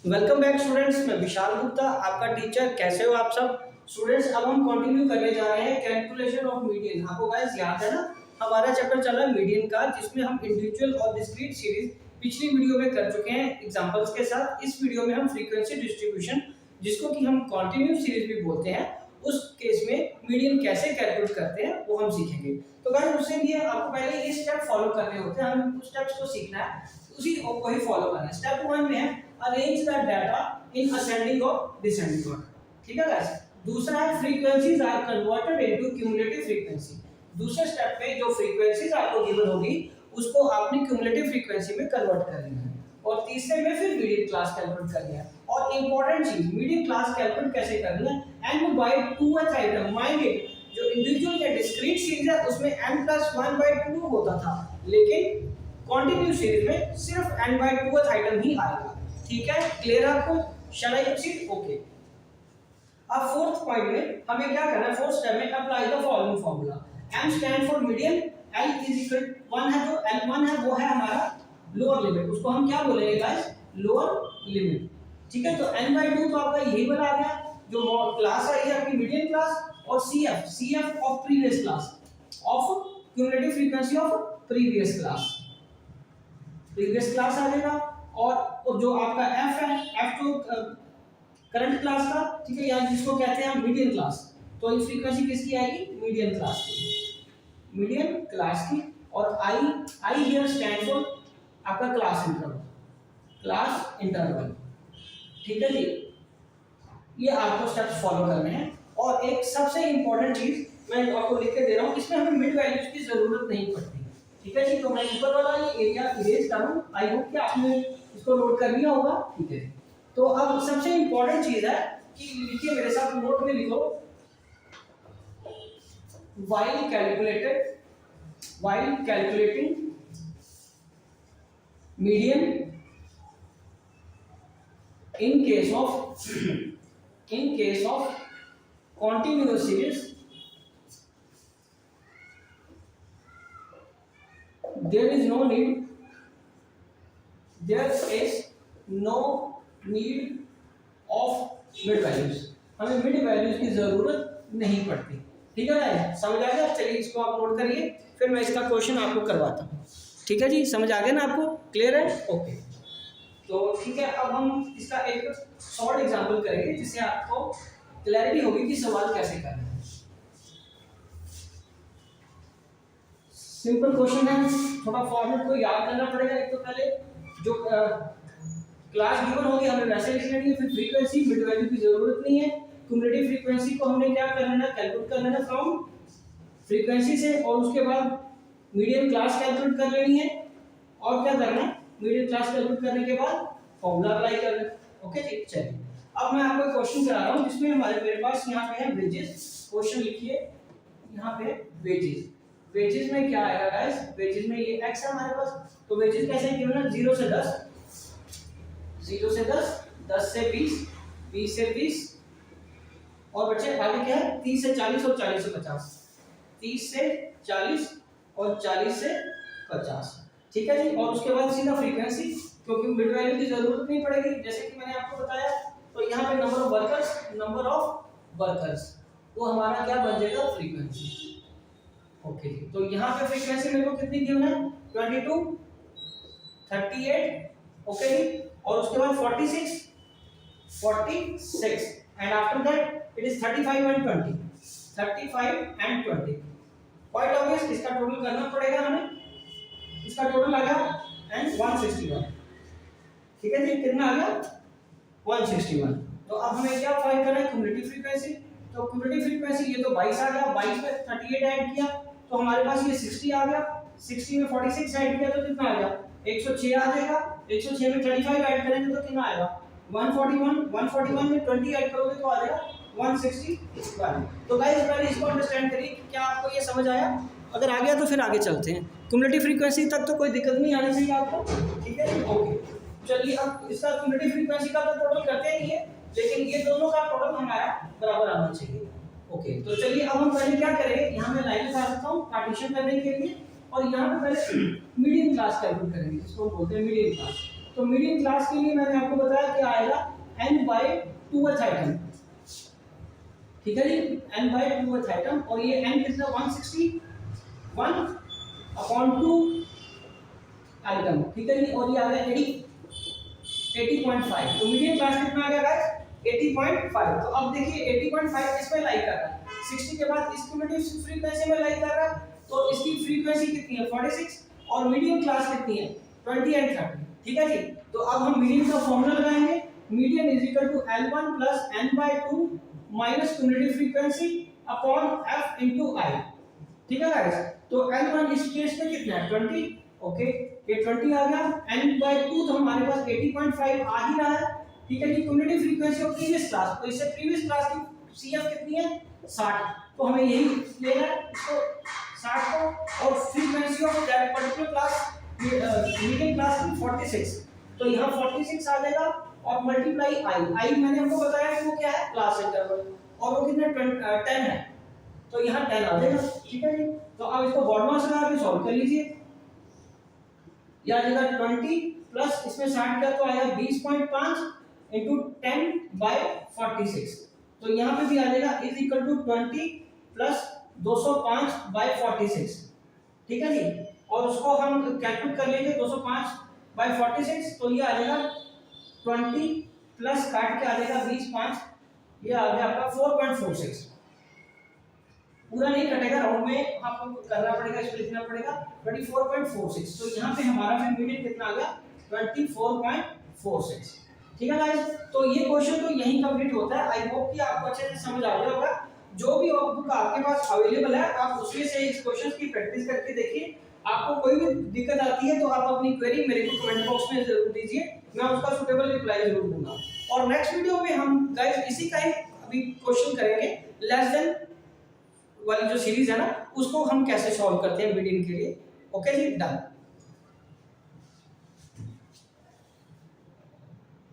Welcome back students, मैं विशाल गुप्ता आपका teacher. कैसे हो आप सब स्टूडेंट्स? अब हम कंटिन्यू करने जा रहे हैं कैलकुलेशन ऑफ मीडियन। आपको गाइस याद है ना, हमारा चैप्टर चल रहा है मीडियन का, जिसमें हम इंडिविजुअल और डिस्क्रीट सीरीज पिछली वीडियो में कर चुके हैं एग्जांपल्स के साथ। इस वीडियो में हम फ्रीक्वेंसी डिस्ट्रीब्यूशन, जिसको कि हम कंटिन्यूस सीरीज भी बोलते हैं, उस केस में मीडियन कैसे कैलकुलेट करते हैं वो हम सीखेंगे। तो गाइस उससे लिए आपको पहले ये स्टेप फॉलो करने होते हैं, हमें कुछ स्टेप्स को सीखना है, उसी को ही फॉलो करना है। स्टेप 1 में है arrange the data in ascending और डिसेंडिंग ऑर्डर। ठीक है गाइस। दूसरा है frequencies are converted into cumulative frequency. दूसरे स्टेप पे जो फ्रीक्वेंसीज आपको गिवन होगी उसको आपने क्यूमुलेटिव फ्रीक्वेंसी में कन्वर्ट करनी है। और तीसरे में फिर मीडियन क्लास कैलकुलेट करनी है। और इंपॉर्टेंट चीज, मीडियन क्लास कैलकुलेट कैसे करनी है, n by 2h item. Mind it, जो इंडिविजुअल या डिस्क्रीट सीरीज है उसमें n+1/2 होता था, लेकिन कंटिन्यूस सीरीज में सिर्फ n by 2h आइटम ही आएगा। ठीक है, क्लियर आपको? शैल आई प्रोसीड? ओके। अब फोर्थ पॉइंट में हमें क्या करना है, फोर्थ स्टेप में apply the following formula. m stand for median, l is equal 1 है, जो l1 है वो है हमारा लोअर लिमिट, उसको हम क्या बोलेंगे गाइस? Lower limit. ठीक है, तो n by 2 तो आपका यही बना आ गया। जो क्लास है ये आपकी मीडियन क्लास, और cf of previous class, of cumulative frequency of previous class आ जाएगा। और जो आपका f है, f तो करंट क्लास का, ठीक है, या जिसको कहते हैं हम मीडियन क्लास, तो ये फ्रीक्वेंसी किसकी आएगी? मीडियन क्लास की। और i हियर स्टैंड फॉर आपका क्लास इंटरवल। ठीक है जी, ये आपको स्टेप्स फॉलो करने हैं। और एक सबसे इंपॉर्टेंट चीज मैं आपको लिख के दे रहा हूं, इसमें हमें मिड वैल्यूज की जरूरत नहीं पड़ती। ठीक है जी, तो मैं ऊपर वाला ये एरिया इरेज करूं, आई होप कि आपने इसको नोट कर लिया होगा। ठीक है, तो अब सबसे इंपॉर्टेंट चीज है कि लिखिए मेरे साथ, नोट में लिखो, while calculating median in case of continuous series, there is no need of mid values। हमें मिड वैल्यूज की जरूरत नहीं पड़ती। ठीक है ना, समझ आ गया? चलिए इसको आप नोट करिए, फिर मैं इसका क्वेश्चन आपको करवाता हूँ। ठीक है जी, समझ आ गया ना आपको? क्लियर है? ओके। तो ठीक है, अब हम इसका एक शॉर्ट एग्जांपल करेंगे जिससे आपको क्लैरिटी होगी कि सवाल कैसे करना है। सिंपल क्वेश्चन है, थोड़ा फॉर्मेट को याद करना पड़ेगा। एक तो पहले जो क्लास गिवन होगी हमें वैसे लिख लेनी है, फिर फ्रीक्वेंसी, मिड वैल्यू की जरूरत नहीं है। क्यूमुलेटिव फ्रीक्वेंसी को हमने क्या करना है, कैलकुलेट करना है फ्रॉम फ्रीक्वेंसी से, और उसके बाद मीडियन क्लास कैलकुलेट कर लेनी है। और क्या करना है, मीडियन क्लास कैलकुलेट करने के बाद फॉर्मूला अप्लाई करना है। ओके जी, चलिए अब मैं आपको क्वेश्चन करा रहा हूं जिसमें मेरे पास यहाँ पे है वेजेस। क्वेश्चन लिखिए यहाँ पे वेजेस में क्या आएगा गाइस? वेजेस में ये x है हमारे पास, तो वेजेस कैसे गिवन है? 0 से 10, 10 से 20, 20 से 30, और बच्चे आगे क्या है? 30 से 40 और 40 से 50, 30 से 40 और 40 से 50। ठीक है जी, और उसके बाद सीधा फ्रीक्वेंसी, क्योंकि मिड वैल्यू की जरूरत नहीं पड़ेगी जैसे कि मैंने आपको बताया। तो यहाँ पे नंबर ऑफ वर्कर्स वो हमारा क्या बन जाएगा? फ्रीक्वेंसी। ओके जी, तो यहाँ पे फ्रीक्वेंसी मेरे को कितनी गिवन है? 22, 38, ओके जी, और उसके बाद 46 and after that it is 35 and 20। Quite obvious, इसका टोटल करना पड़ेगा हमें। इसका टोटल आ गया एंड 161। ठीक है जी, कितना आ गया? 161। तो अब हमें क्या फाइंड करना है? Cumulative frequency. तो क्यूमुलेटिव फ्रीक्वेंसी ये तो 22 आ गया, 22 पे 38 ऐड किया तो हमारे पास ये 60 आ गया, 60 में 46 ऐड किया तो कितना आ गया? 106 आ जाएगा। 106 में 35 ऐड करेंगे तो कितना आएगा? 141 में 20 ऐड करोगे तो आ जाएगा 161। तो गाइस पहले इसको अंडरस्टैंड करिए कि क्या आपको ये समझ आया। अगर आ गया तो फिर आगे चलते हैं। क्यूमुलेटिव फ्रीक्वेंसी तक तो कोई दिक्कत नहीं आनी चाहिए आपको। ठीक है, ओके। चलिए अब इसका क्यूमुलेटिव फ्रीक्वेंसी का तो टोटल करते ही है, लेकिन ये दोनों का टोटल हमारा बराबर आना चाहिए। ओके, तो चलिए अब हम पहले क्या करेंगे, यहाँ मैं लाइन लगा सकता हूँ पार्टीशन करने के लिए, और यहाँ पे पहले मीडियन क्लास कैलकुलेट करेंगे, जिसको हम बोलते हैं मीडियन क्लास। तो मीडियन क्लास के लिए मैंने आपको बताया क्या आएगा n/2th आइटम, ठीक है जी, n/2th आइटम, और ये n कितना 161/2 आइटम, ठीक है जी, और ये आ गया 80.5। तो मीडियन क्लास कितना आ गया गाइस 80.5। तो अब देखिए 80.5 किस में लाइक कर रहा है, 60 के बाद इसकी क्यूमुलेटिव फ्रीक्वेंसी में लाइक कर रहा है, तो इसकी फ्रीक्वेंसी कितनी है 46, और मीडियन क्लास कितनी है 20 एंड 30, ठीक है जी। तो अब हम मीडियन का फॉर्मूला लगाएंगे, median is equal to L1 plus n/2 minus cumulative frequency upon f into i, ठीक है गाइस। तो L1 इस केस में कितना है 20, ओके, ये 20 आ गया, n/2 तो हमारे पास 80.5 आ ही रहा है, ठीक है जी। Cumulative frequency of previous class, तो इससे प्रीवियस क्लास की CF कितनी है 60, तो हमें यही लेना है इसको 60 को, और frequency of that particular class median class की 46, तो यहाँ 46 आ जाएगा, और मल्टीप्लाई i मैंने हमको बताया कि वो क्या है क्लास इंटरवल, और वो कितना 10 है, तो यहाँ 10 आ जाएगा, ठीक है जी। तो अब इसको बॉड मास लगा के सॉल्व कर लीजिए, या आ जाएगा 20 प्लस इसमें 60 का तो आएगा 20.5 इंटू 10/46, तो यहाँ पे भी आ जाएगा इज इक्वल टू 20 प्लस 205/46, ठीक है जी। और उसको हम कैलकुलेट कर लेंगे 205/46, तो ये आ जाएगा 20 प्लस काट के आ जाएगा 20/5, ये आ गया आपका 4.46, पूरा नहीं कटेगा, राउंड में आपको करना पड़ेगा, इसको लिखना पड़ेगा 24.46, तो यहाँ पे हमारा फिर मीडियन कितना आ गया 24.46, ठीक है गाइस। तो ये क्वेश्चन तो यहीं कंप्लीट होता है, आई होप कि आपको अच्छे से समझ आ गया होगा। जो भी बुक आपके पास अवेलेबल है आप उसमें से इस क्वेश्चन की प्रैक्टिस करके देखिए, आपको कोई भी दिक्कत आती है तो आप अपनी क्वेरी मेरे को कमेंट बॉक्स में जरूर दीजिए, मैं उसका सूटेबल रिप्लाई जरूर दूंगा। और नेक्स्ट वीडियो में हम गाइस इसी का ही अभी क्वेश्चन करेंगे, लेस देन वाली जो सीरीज है ना उसको हम कैसे सॉल्व करते हैं मीडियन के लिए। ओके जी, डन।